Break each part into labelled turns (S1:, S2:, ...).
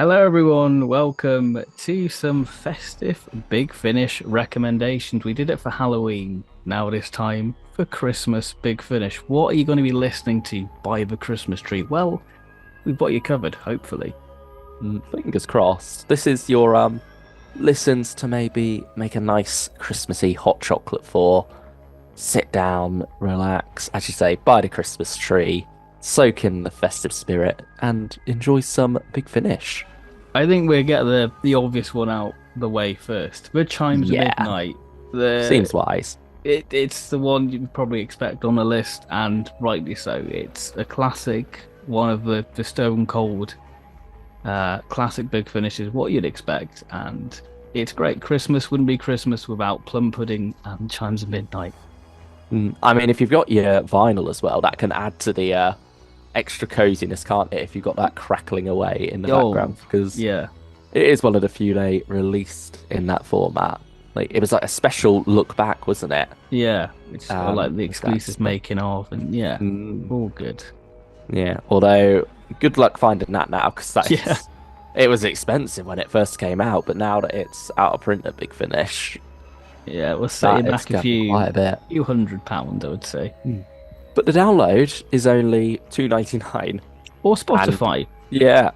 S1: Hello, everyone. Welcome to some festive Big Finish recommendations. We did it for Halloween. Now it is time for Christmas Big Finish. What are you going to be listening to by the Christmas tree? Well, we've got you covered, hopefully.
S2: Fingers crossed. This is your listens to maybe make a nice Christmassy hot chocolate for. Sit down, relax, as you say, by the Christmas tree, soak in the festive spirit, and enjoy some Big Finish.
S1: I think we'll get the obvious one out the way first. The Chimes
S2: Yeah,
S1: Midnight. The
S2: seems wise.
S1: it's the one you'd probably expect on the list, and rightly so. It's a classic, one of the stone cold classic Big Finishes, what you'd expect, and it's great. Christmas wouldn't be Christmas without plum pudding and Chimes of Midnight.
S2: I mean, if you've got your vinyl as well, that can add to the extra coziness, can't it? If you've got that crackling away in the
S1: Oh,
S2: background, because
S1: yeah,
S2: it is one of the few they released in that format. Like it was like a special look back, wasn't it?
S1: yeah. It's got like the
S2: That's
S1: exclusive making of, and yeah,
S2: mm,
S1: all good.
S2: yeah. Although good luck finding that now because that
S1: Yeah,
S2: is it was expensive when it first came out, but now that it's out of print at Big Finish,
S1: yeah. We'll set you
S2: that it's
S1: back a
S2: gone quite a bit.
S1: few £100, I would say.
S2: Mm. But the download is only 2.99,
S1: Or
S2: and
S1: Spotify.
S2: yeah,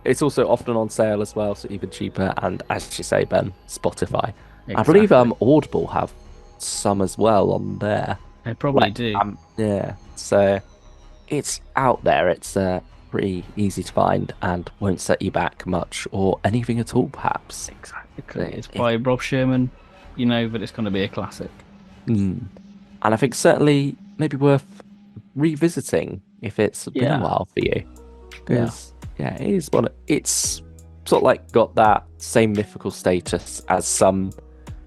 S2: it's also often on sale as well, so even cheaper. And as you say, Ben, Spotify. I believe
S1: Exactly.
S2: Audible have some as well on there.
S1: They probably
S2: Like
S1: do.
S2: yeah, so it's out there. It's pretty easy to find and won't set you back much or anything at all, perhaps.
S1: Exactly. It's
S2: If,
S1: by Rob Sherman. You know that it's going to be a classic.
S2: mm. And I think certainly maybe worth revisiting if it's been a
S1: Yeah,
S2: while for you,
S1: yeah.
S2: because yeah, it is one. It's sort of like got that same mythical status as some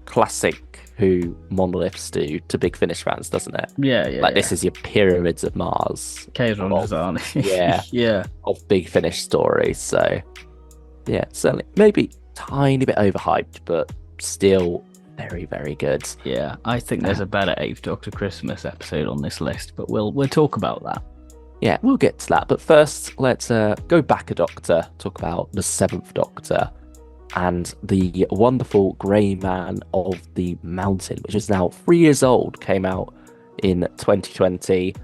S2: classic Who monoliths do to Big Finish fans, doesn't it?
S1: Yeah, yeah,
S2: Like this
S1: yeah.
S2: is your pyramids of Mars
S1: Cave runners,
S2: of
S1: aren't they?
S2: yeah
S1: Yeah.
S2: of Big Finish stories. So yeah, certainly maybe tiny bit overhyped, but still very very good.
S1: Yeah. I think there's
S2: Uh,
S1: a better Eighth Doctor Christmas episode on this list, but we'll talk about that.
S2: yeah, we'll get to that. But first, let's go back a Doctor, talk about the Seventh Doctor and the wonderful Grey Man of the Mountain, which is now 3 years old, came out in 2020.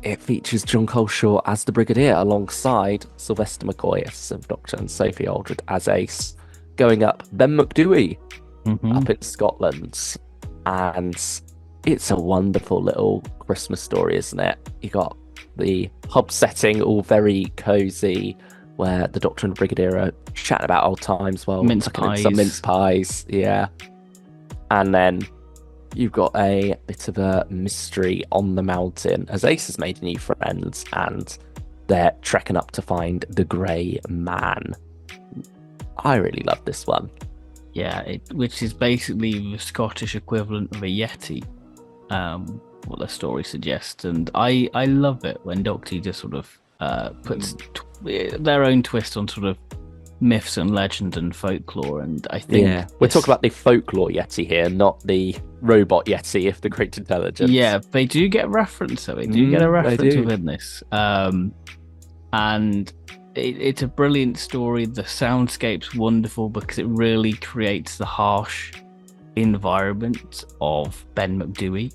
S2: It features John Coleshaw as the Brigadier alongside Sylvester McCoy as Seventh Doctor and Sophie Aldred as Ace, going up Ben McDooey
S1: Hmm.
S2: up in Scotland. And it's a wonderful little Christmas story, isn't it? You got the pub setting, all very cozy, where the Doctor and the Brigadier are chatting about old times while
S1: Mince
S2: tucking in some mince
S1: pies.
S2: pies. Yeah. And then you've got a bit of a mystery on the mountain as Ace has made new friends and they're trekking up to find the Grey Man. I really love this one.
S1: Yeah, which is basically the Scottish equivalent of a Yeti. What the story suggests, and I love it when Doctor just sort of puts their own twist on sort of myths and legend and folklore, and I think
S2: Yeah, we're talking about the folklore Yeti here, not the robot Yeti of the Great Intelligence.
S1: yeah, they do get reference, so they do get a
S2: They
S1: reference
S2: do.
S1: within this, and it's a brilliant story. The soundscape's wonderful because it really creates the harsh environment of Ben McDooey.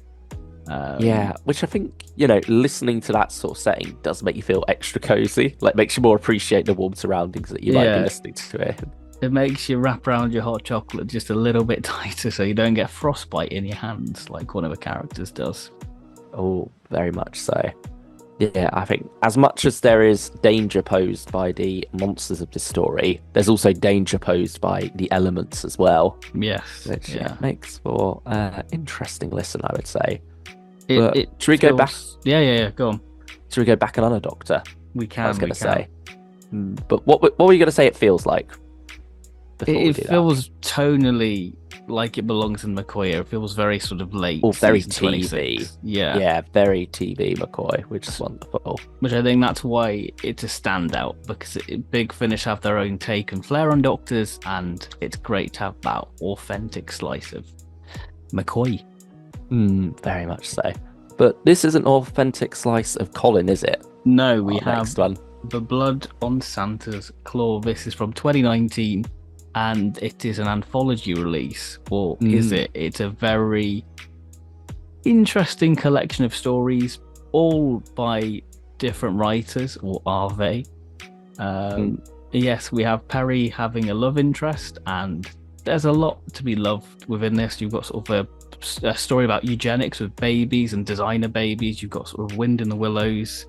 S2: Yeah, which I think, listening to that sort of setting does make you feel extra cozy. Like, makes you more appreciate the warm surroundings that you might be
S1: Yeah,
S2: listening to it.
S1: it makes you wrap around your hot chocolate just a little bit tighter so you don't get frostbite in your hands like one of the characters does.
S2: Oh, very much so. Yeah, I think as much as there is danger posed by the monsters of this story, there's also danger posed by the elements as well,
S1: Yes,
S2: which
S1: yeah.
S2: makes for interesting listen, I would say.
S1: It
S2: But
S1: it
S2: should we go back?
S1: feels yeah. Go on.
S2: Should we go back another Doctor?
S1: We
S2: I was
S1: can,
S2: going
S1: we
S2: to
S1: can.
S2: say. But what were you going to say? It feels like before we
S1: It
S2: do that.
S1: feels tonally like it belongs in McCoy. It feels very sort of late
S2: Oh, very
S1: season
S2: TV.
S1: 26. Yeah.
S2: Yeah, very TV McCoy, which is wonderful.
S1: Which I think that's why it's a standout because Big Finish have their own take and flair on Doctors, and it's great to have that authentic slice of McCoy.
S2: Very much so. But this is an authentic slice of Colin, is it?
S1: No, we
S2: Our
S1: have
S2: next one.
S1: The Blood on Santa's Claw. This is from 2019, and it is an anthology release. Or is
S2: Mm,
S1: it? It's a very interesting collection of stories, all by different writers, or are they?
S2: mm.
S1: Yes, we have Perry having a love interest, and there's a lot to be loved within this. You've got sort of a story about eugenics with babies and designer babies. You've got sort of Wind in the Willows.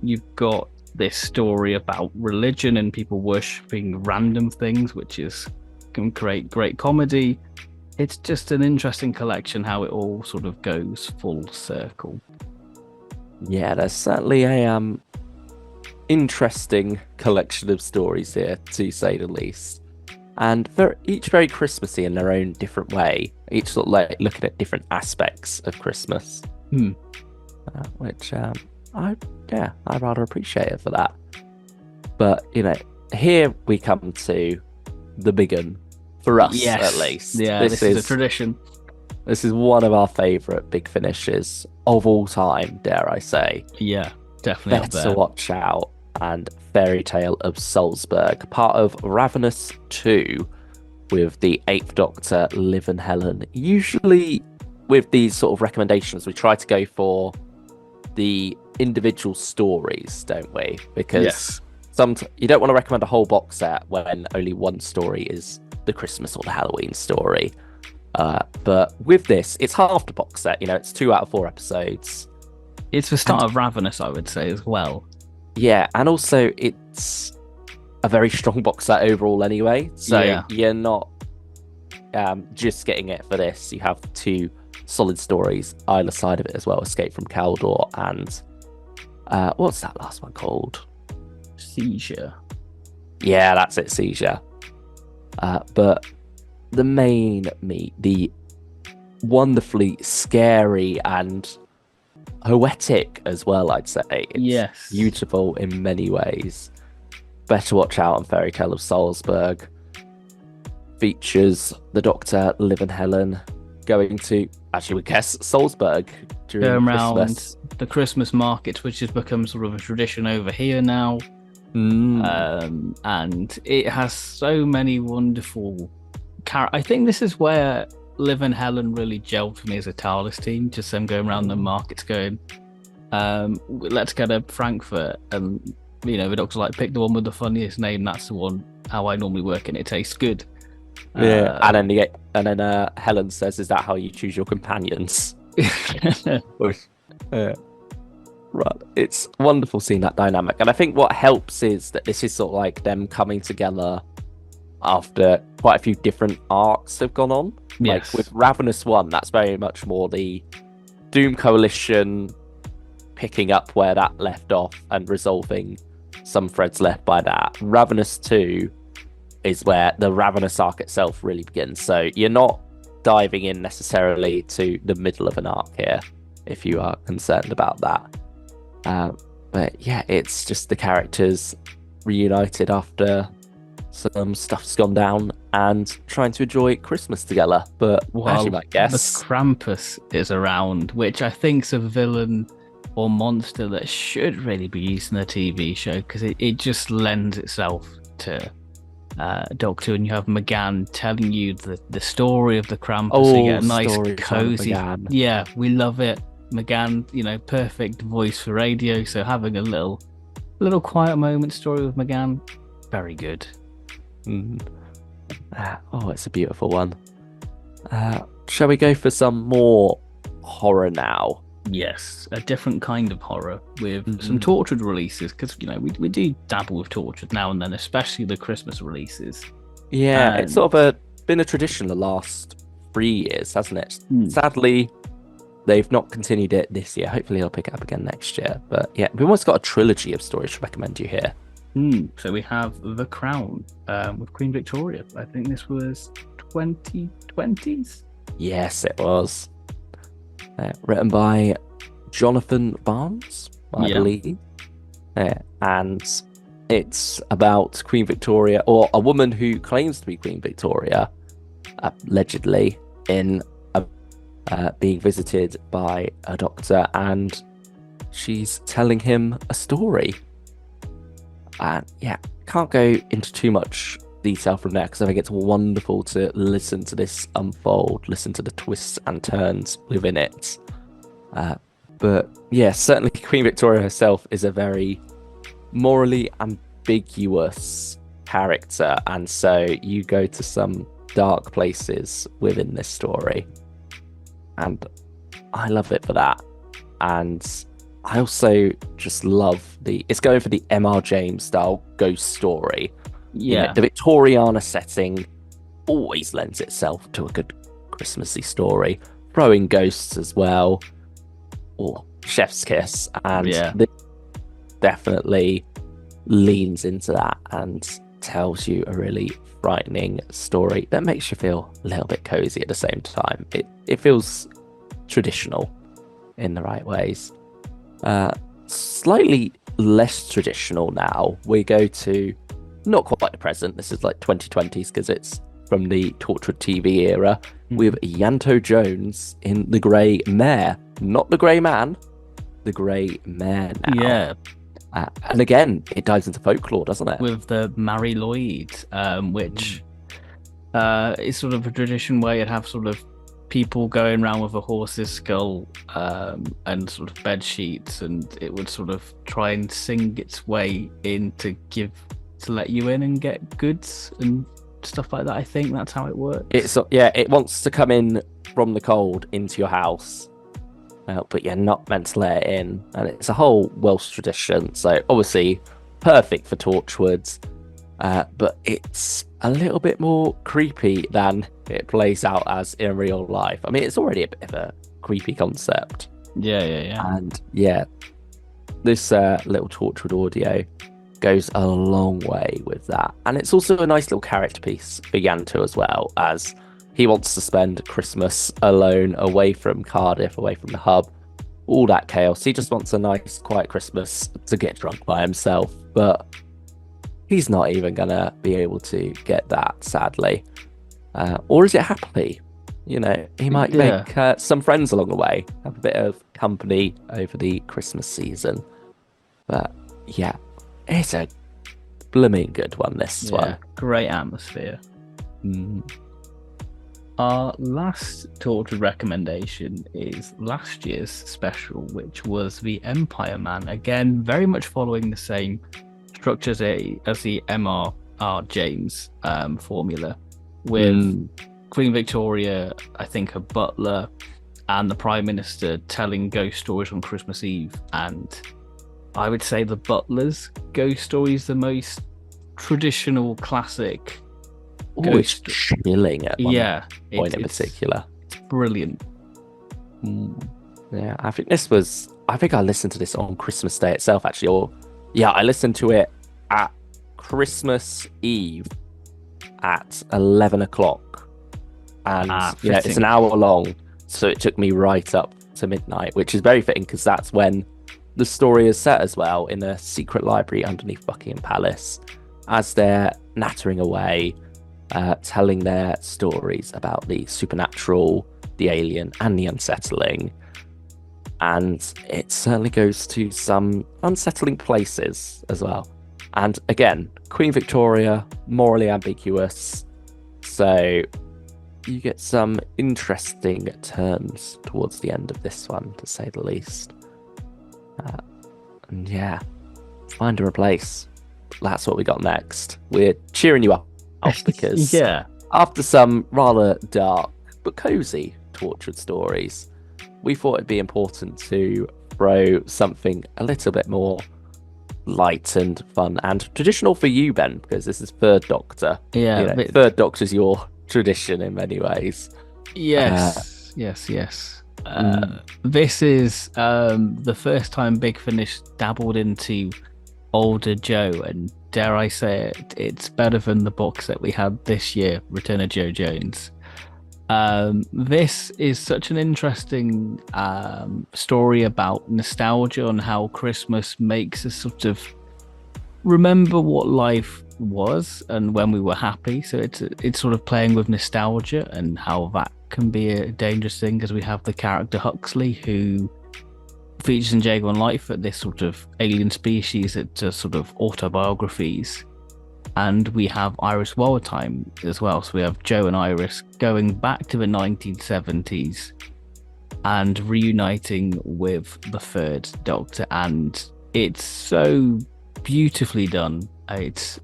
S1: You've got this story about religion and people worshipping random things, which is can create great comedy. It's just an interesting collection how it all sort of goes full circle.
S2: Yeah, there's certainly a interesting collection of stories here, to say the least. And they're each very Christmassy in their own different way, each sort of like looking at different aspects of Christmas,
S1: Hmm.
S2: which I rather appreciate it for that. But here we come to the big one for us, at
S1: Yes,
S2: least.
S1: yeah, this is a tradition.
S2: This is one of our favourite big finishes of all time, dare I say.
S1: Yeah, definitely up
S2: Better
S1: there.
S2: Watch Out and Fairy Tale of Solsburg, part of Ravenous 2 with the Eighth Doctor, Liv and Helen. Usually, with these sort of recommendations, we try to go for the individual stories, don't we? Because
S1: Yes.
S2: you don't want to recommend a whole box set when only one story is the Christmas or the Halloween story. But with this, it's half the box set. It's 2 out of 4 episodes.
S1: It's the start
S2: And
S1: of Ravenous, I would say, as well.
S2: yeah, and also it's a very strong box set overall anyway. So
S1: Yeah.
S2: you're not just getting it for this. You have 2 solid stories either side of it as well. Escape from Caldor and what's that last one called?
S1: Seizure.
S2: Yeah, that's it, Seizure. But the main meat, the wonderfully scary and poetic as well, I'd say. It's
S1: Yes.
S2: beautiful in many ways. Better Watch Out and Fairy Tale of Solsburg features the Doctor, Liv and Helen going to, actually we guess, Solsburg during
S1: Going around
S2: Christmas.
S1: the Christmas market, which has become sort of a tradition over here now. And it has so many wonderful I think this is where Liv and Helen really gelled for me as a TARDIS team. Just them going around the markets going, let's go to Frankfurt. And, the doctor's like, pick the one with the funniest name. That's the one, how I normally work, and it tastes good.
S2: Yeah, and then Helen says, "Is that how you choose your companions?" Right, it's wonderful seeing that dynamic, and I think what helps is that this is sort of like them coming together after quite a few different arcs have gone on.
S1: Yes.
S2: Like with Ravenous 1, that's very much more the Doom Coalition picking up where that left off and resolving some threads left by that. Ravenous 2 is where the Ravenous arc itself really begins. So you're not diving in necessarily to the middle of an arc here, if you are concerned about that. But yeah, it's just the characters reunited after some stuff's gone down and trying to enjoy Christmas together. But as you might
S1: the
S2: guess,
S1: Krampus is around, which I think's a villain or monster that should really be used in a TV show, because it just lends itself to Doctor. And you have McGann telling you the story of the Krampus. So you get a nice cozy. Yeah, we love it. McGann, perfect voice for radio. So having a little quiet moment story with McGann, very good.
S2: It's a beautiful one. Shall we go for some more horror now?
S1: Yes, a different kind of horror with some tortured releases, because we do dabble with tortured now and then, especially the Christmas releases.
S2: Yeah, it's sort of been a tradition the last 3 years, hasn't it? Sadly, they've not continued it this year. Hopefully, they'll pick it up again next year. But yeah, we've almost got a trilogy of stories to recommend you here.
S1: So we have The Crown with Queen Victoria. I think this was 2020s.
S2: Yes, it was. Written by Jonathan Barnes, I believe. And it's about Queen Victoria, or a woman who claims to be Queen Victoria, allegedly, in being visited by a doctor, and she's telling him a story. And yeah, can't go into too much detail from there because I think it's wonderful to listen to this unfold, listen to the twists and turns within it. But yeah, certainly Queen Victoria herself is a very morally ambiguous character, and so you go to some dark places within this story, and I love it for that. And I also just love it's going for the M.R. James style ghost story.
S1: Yeah,
S2: The Victoriana setting always lends itself to a good Christmassy story. Throwing ghosts as well, or chef's kiss, and
S1: yeah,
S2: this definitely leans into that and tells you a really frightening story that makes you feel a little bit cozy at the same time. It feels traditional in the right ways. Slightly less traditional now. We go to not quite the present. This is like 2020s because it's from the Torchwood TV era with Yanto Jones in The Grey Mare. Not The Grey Man, The Grey Mare now.
S1: yeah.
S2: And again, it dives into folklore, doesn't it?
S1: With the Mary Lloyd, which is sort of a tradition where you'd have sort of people going around with a horse's skull and sort of bed sheets, and it would sort of try and sing its way in to let you in and get goods and stuff like that. I think that's how it works.
S2: It wants to come in from the cold into your house, but you're not meant to let it in, and it's a whole Welsh tradition. So obviously, perfect for Torchwoods, but it's a little bit more creepy than it plays out as in real life. I mean, it's already a bit of a creepy concept.
S1: Yeah.
S2: And yeah, this little Torchwood audio goes a long way with that. And it's also a nice little character piece for Yanto as well, as he wants to spend Christmas alone, away from Cardiff, away from the hub, all that chaos. He just wants a nice, quiet Christmas to get drunk by himself. But he's not even going to be able to get that, sadly. Or is it happily? He might make some friends along the way, have a bit of company over the Christmas season. But yeah, it's a blooming good one, this one.
S1: Great atmosphere. Our last Torchwood recommendation is last year's special, which was The Empire Man. Again, very much following the same structure as the M.R. James formula, with Queen Victoria, I think, a butler, and the Prime Minister telling ghost stories on Christmas Eve. And I would say the butler's ghost story is the most traditional, classic.
S2: It's chilling at one point in particular.
S1: It's brilliant.
S2: Yeah, I think I listened to this on Christmas Day itself, actually. I listened to it at Christmas Eve at 11 o'clock. And it's an hour long, so it took me right up to midnight, which is very fitting because that's when the story is set as well, in a secret library underneath Buckingham Palace, as they're nattering away, telling their stories about the supernatural, the alien, and the unsettling. And it certainly goes to some unsettling places as well. And again, Queen Victoria, morally ambiguous. So you get some interesting turns towards the end of this one, to say the least. And yeah, find her a place. That's what we got next. We're cheering you up because after some rather dark but cozy Torchwood stories, we thought it'd be important to throw something a little bit more light and fun and traditional for you, Ben, because this is Third Doctor. Third Doctor's your tradition in many ways.
S1: Yes. This is the first time Big Finish dabbled into older Joe, and dare I say it, it's better than the box that we had this year, Return of Joe Jones. This is such an interesting story about nostalgia and how Christmas makes us sort of remember what life was and when we were happy. So it's sort of playing with nostalgia and how that can be a dangerous thing, because we have the character Huxley, who features in Jago and Lightfoot this sort of alien species that does sort of autobiographies. And we have Iris Wallertime as well. So we have Joe and Iris going back to the 1970s and reuniting with the third Doctor. And it's so beautifully done. It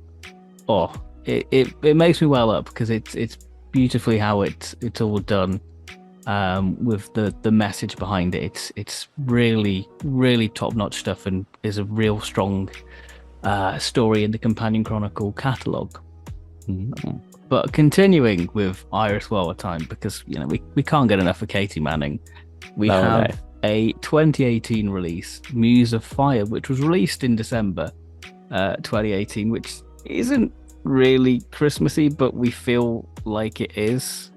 S1: makes me well up because it's beautifully how it's all done. With the message behind it, it's really, really top-notch stuff and is a real strong story in the Companion Chronicle catalogue.
S2: Mm.
S1: But continuing with Iris Wallertime, because we can't get enough of Katie Manning. We have a 2018 release, Muse of Fire, which was released in December 2018, which isn't really Christmassy, but we feel like it is.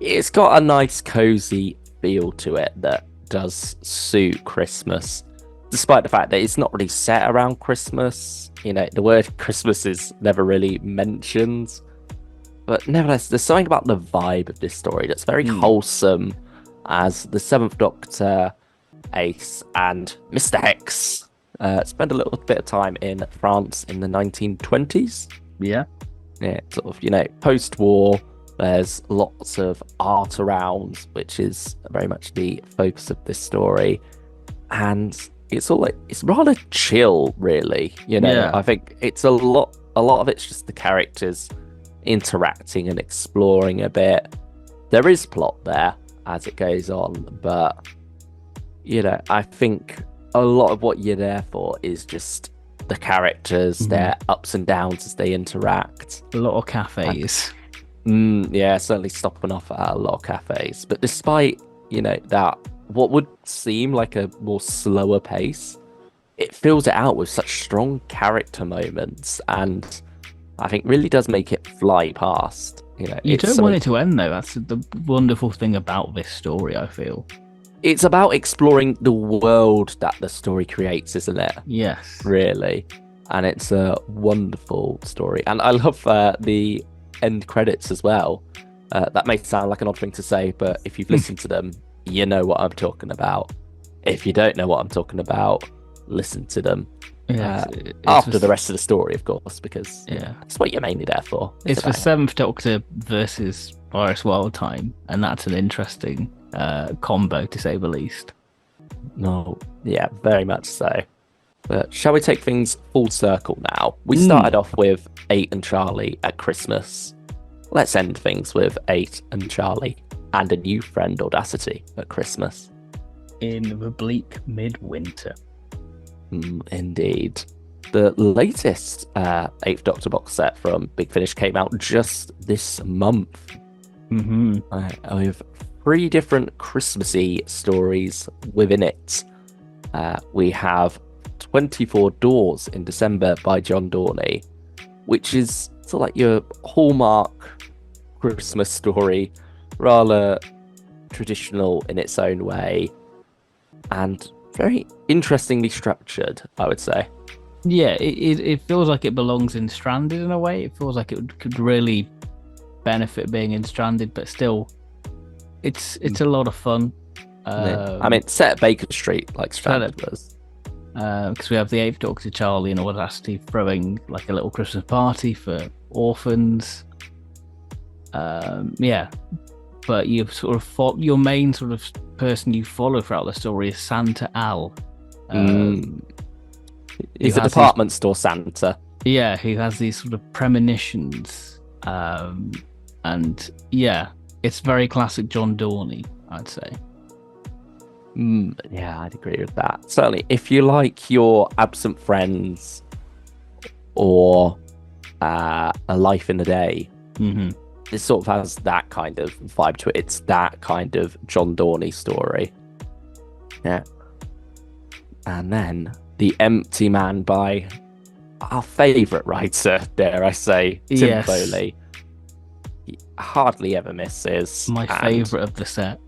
S2: It's got a nice cozy feel to it that does suit Christmas, despite the fact that it's not really set around Christmas. The word Christmas is never really mentioned, but nevertheless, there's something about the vibe of this story that's very wholesome, as the Seventh Doctor, Ace, and Mr. X spend a little bit of time in France in the 1920s.
S1: Yeah,
S2: sort of, post-war. There's lots of art around, which is very much the focus of this story, and it's rather chill, really.
S1: Yeah.
S2: I think it's a lot of it's just the characters interacting and exploring a bit. There is plot there as it goes on, but I think a lot of what you're there for is just the characters, their ups and downs as they interact.
S1: A lot of cafes.
S2: Certainly stopping off at a lot of cafes. But despite, that what would seem like a more slower pace, it fills it out with such strong character moments, and I think really does make it fly past.
S1: You don't want it to end, though. That's the wonderful thing about this story, I feel.
S2: It's about exploring the world that the story creates, isn't it?
S1: Yes.
S2: Really. And it's a wonderful story. And I love the end credits as well. That may sound like an odd thing to say, but if you've listened to them, you know what I'm talking about. If you don't know what I'm talking about, listen to them. After the rest of the story, of course, because that's what you're mainly there for.
S1: It's the Seventh Doctor versus Iris Wallertime, and that's an interesting combo, to say the least.
S2: No, yeah, very much so. But shall we take things full circle now? We started off with 8 and Charlie at Christmas. Let's end things with 8 and Charlie and a new friend, Audacity, at Christmas.
S1: In the bleak midwinter.
S2: Indeed. The latest 8th Doctor box set from Big Finish came out just this month. I have 3 different Christmassy stories within it. We have 24 Doors in December by John Dorney, which is sort of like your hallmark Christmas story, rather traditional in its own way, and very interestingly structured, I would say.
S1: Yeah, it feels like it belongs in Stranded in a way. It feels like it could really benefit being in Stranded, but still, it's a lot of fun.
S2: I mean, set at Baker Street, like Stranded was.
S1: Because we have the 8th Doctor, Charlie, and Audacity throwing like a little Christmas party for orphans. But you've sort of your main sort of person you follow throughout the story is Santa Al.
S2: He's a department store Santa.
S1: Yeah, who has these sort of premonitions. And yeah, it's very classic John Dorney, I'd say.
S2: Yeah, I'd agree with that. Certainly, if you like your Absent Friends or A Life in a Day, this sort of has that kind of vibe to it. It's that kind of John Dorney story. Yeah. And then The Empty Man by our favourite writer, dare I say, Tim Foley. He hardly ever misses.
S1: My favourite of the set.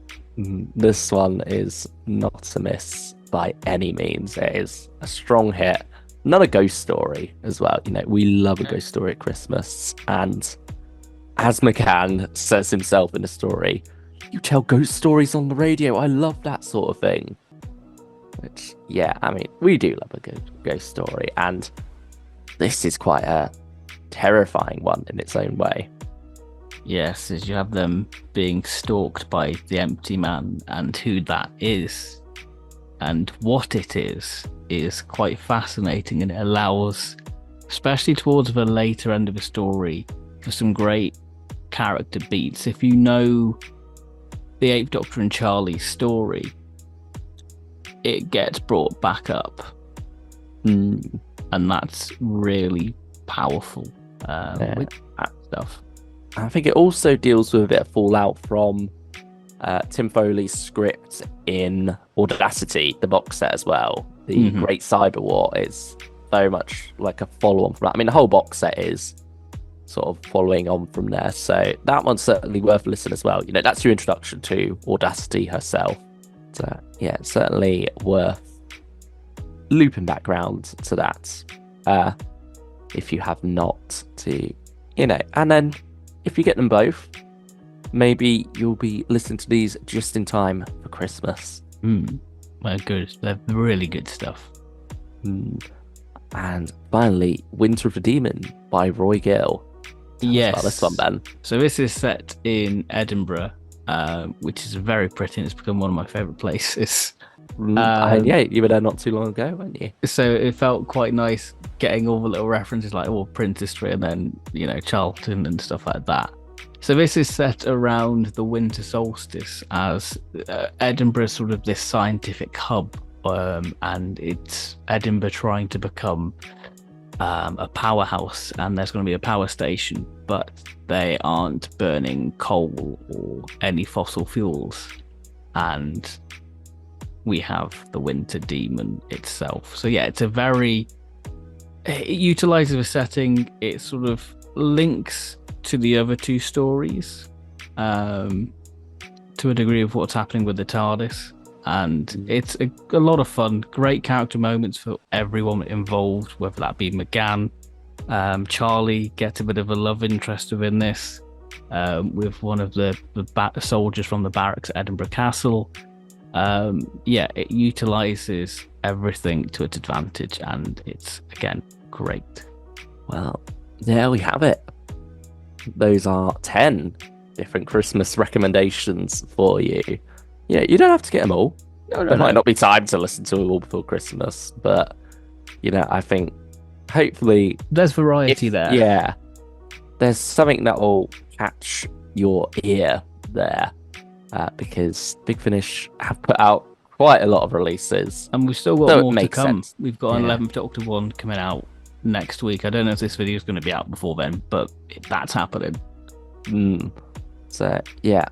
S2: This one is not a miss by any means. It is a strong hit. Another ghost story as well. We love a ghost story at Christmas. And as McCann says himself in the story, you tell ghost stories on the radio. I love that sort of thing. Which, yeah, I mean, we do love a good ghost story, and this is quite a terrifying one in its own way.
S1: Yes, as you have them being stalked by the empty man, and who that is and what it is quite fascinating, and it allows, especially towards the later end of the story, for some great character beats. If you know the Eighth Doctor and Charlie's story, it gets brought back up, and that's really powerful with that stuff.
S2: I think it also deals with a bit of fallout from Tim Foley's script in Audacity, the box set as well. The Great Cyber War is very much like a follow-on from that. I mean, the whole box set is sort of following on from there, so that one's certainly worth a listen as well. You know, that's your introduction to Audacity herself. So, yeah, it's certainly worth looping back round to that if you have not to, you know. And then if you get them both, maybe you'll be listening to these just in time for Christmas.
S1: They're good. They're really good stuff.
S2: And finally, Winter of the Demon by Roy Gill. Tell us about this one, Ben.
S1: So this is set in Edinburgh, which is very pretty, and it's become one of my favourite places.
S2: Yeah, you were there not too long ago, weren't you?
S1: So it felt quite nice getting all the little references, like Prince History, and then, you know, Charlton and stuff like that. So this is set around the winter solstice, as Edinburgh's sort of this scientific hub, and it's Edinburgh trying to become a powerhouse, and there's going to be a power station, but they aren't burning coal or any fossil fuels, and we have the winter demon itself. So yeah, it utilizes the setting. It sort of links to the other two stories to a degree of what's happening with the TARDIS, and it's a lot of fun. Great character moments for everyone involved, whether that be McGann. Charlie gets a bit of a love interest within this, with one of the soldiers from the barracks at Edinburgh Castle. It utilizes everything to its advantage, and it's, again, great.
S2: Well, there we have it. Those are 10 different Christmas recommendations for you. Yeah, you don't have to get them all. There might not be time to listen to them all before Christmas, but, you know, I think hopefully
S1: there's variety there.
S2: Yeah, there's something that will catch your ear there, because Big Finish have put out quite a lot of releases,
S1: and we've still got more to come.
S2: Sense.
S1: We've got an 11th Doctor one coming out next week. I don't know if this video is going to be out before then, but that's happening.
S2: So yeah,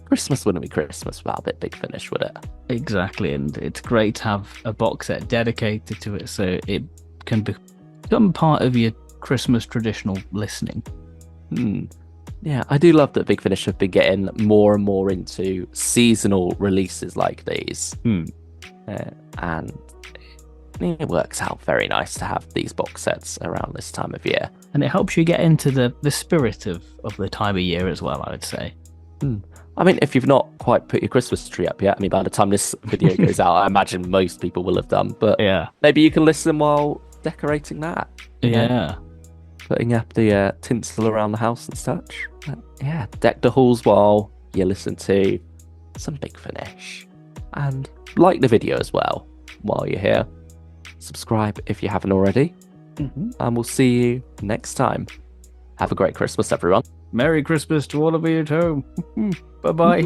S2: Christmas wouldn't be Christmas without a bit Big Finish, would it?
S1: Exactly, and it's great to have a box set dedicated to it, so it can become part of your Christmas traditional listening.
S2: Yeah, I do love that Big Finish have been getting more and more into seasonal releases like these, and it works out very nice to have these box sets around this time of year.
S1: And it helps you get into the spirit of the time of year as well, I would say.
S2: I mean, if you've not quite put your Christmas tree up yet, I mean, by the time this video goes out, I imagine most people will have done. But
S1: yeah,
S2: maybe you can listen while decorating that.
S1: Yeah.
S2: Putting up the tinsel around the house and such. Yeah, deck the halls while you listen to some Big Finish. And like the video as well while you're here. Subscribe if you haven't already. And we'll see you next time. Have a great Christmas, everyone.
S1: Merry Christmas to all of you at home. Bye-bye.